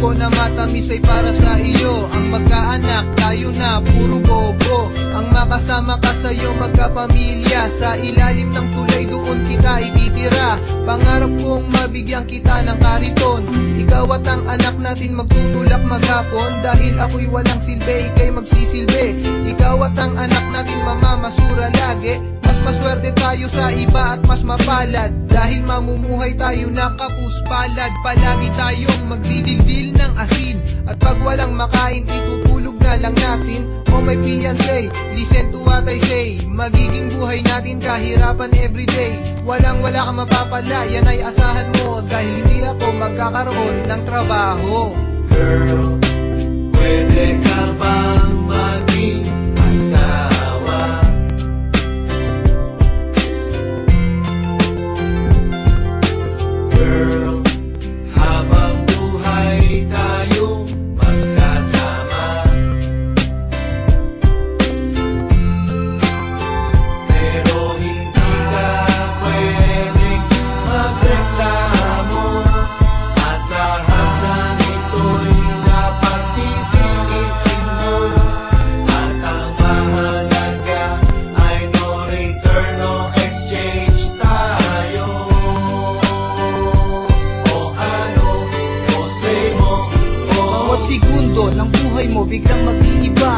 ko na matamis ay para sa iyo. Ang magkaanak, tayo na puro bobo. Ang makasama ka sa'yo magkapamilya. Sa ilalim ng tulay doon kita ititira. Pangarap kong mabigyan kita ng kariton. Ikaw at ang anak natin magtutulak maghapon. Dahil ako'y walang silbi, ika'y magsisilbi. Ikaw at ang anak natin mamamasura lagi. Mas maswerte tayo sa iba at mas mapalad. Dahil mamumuhay tayo na kapuspalad. Palagi tayong magdidildil ng asin. At pag walang makain itutulog na lang natin. Oh my fiancé, listen to what I say. Magiging buhay natin kahirapan everyday. Wala ka mapapala, yan ay asahan mo. Dahil hindi ako magkakaroon ng trabaho. Girl, pwede ka bang maging asawa? Girl, habang buhay tayo magsasama. Pero hindi ka pwedeng magreklamo. At lahat ng ito'y dapat titiisin mo. At ang mahalaga ay no return, no exchange tayo. O ano, o say mo, o Bawat segundo ng buhay mo biglang mag-iiba.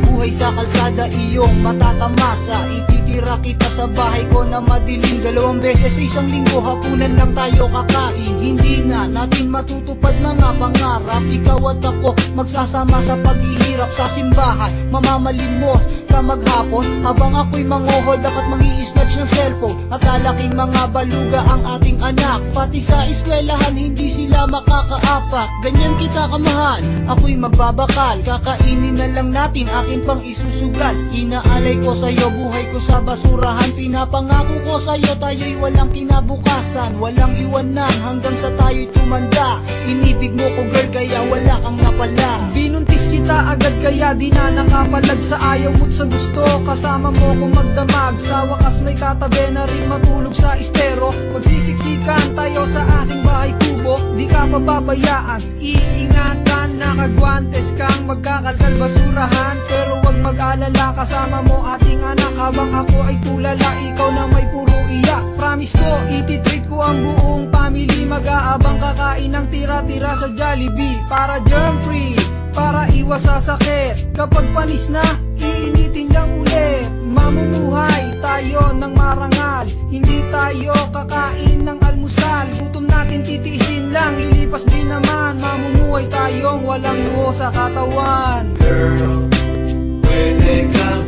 Buhay sa kalsada iyong matatamasa. Ititira kita sa bahay ko na madilim. 2 beses sa isang linggo, hapunan lang tayo kakain. Hindi na natin matutupad mga pangarap. Ikaw at ako magsasama sa paghihirap sa simbahan. Mamamalimos ka maghapon habang ako'y mangohol. Dapat mangi-snatch ng cellphone. At lalaking mga baluga ang ating anak. Pati sa eskwelahan hindi sila makakaapak. Ganyan kita kamahal, ako'y magbabakal. Kakainin na lang natin, akin pang isusugal. Inaalay ko sa'yo, buhay ko sa basurahan. Pinapangako ko sa'yo, tayo'y walang kinabukasan. Walang iwanan hanggang sa tayo'y tumanda. Inibig mo ko girl, kaya wala kang napala. Binuntis kita agad kaya di na nakapalag. Sa ayaw mo't sa gusto, kasama mo kong magdamag. Sa wakas may katabi na rin matulog sa estero. Magsisiksikan tayo sa aking bahay kubo. Di ka mapabayaan, iingatan. Nakagwantes kang magkakalkal basurahan. Pero wag mag-alala, kasama mo ating anak. Habang ako ay tulala, ikaw na may puro iyak. Promise ko, ititreat ko ang buong family. Mag-aabang kakain ng tira-tira sa Jollibee. Para germ free, para iwas sa sakit. Kapag panis na, iinitin lang ulit. Mamumuhay tayo ng marangal. Hindi tayo kakain ng almusal. Gutom natin titiisin lang, lilipas din naman. Mamumuhay tayong walang luho sa katawan. girl, pwede kang